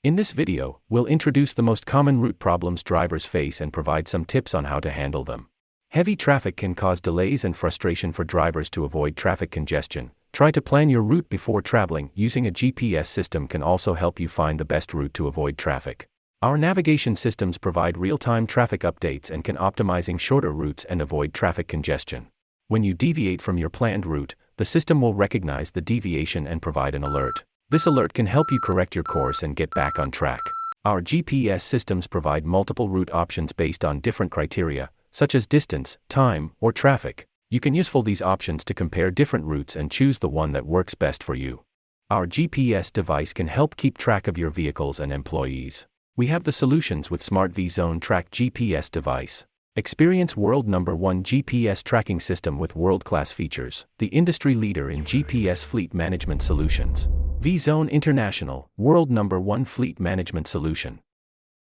In this video, we'll introduce the most common route problems drivers face and provide some tips on how to handle them. Heavy traffic can cause delays and frustration for drivers. To avoid traffic congestion, try to plan your route before traveling. Using a GPS system can also help you find the best route to avoid traffic. Our navigation systems provide real-time traffic updates and can optimizing shorter routes and avoid traffic congestion. When you deviate from your planned route, the system will recognize the deviation and provide an alert. This alert can help you correct your course and get back on track. Our GPS systems provide multiple route options based on different criteria, such as distance, time, or traffic. You can use these options to compare different routes and choose the one that works best for you. Our GPS device can help keep track of your vehicles and employees. We have the solutions with Smart V-Zone Track GPS device. Experience world #1 GPS tracking system with world-class features, the industry leader in GPS fleet management solutions. V-Zone International, world #1 fleet management solution.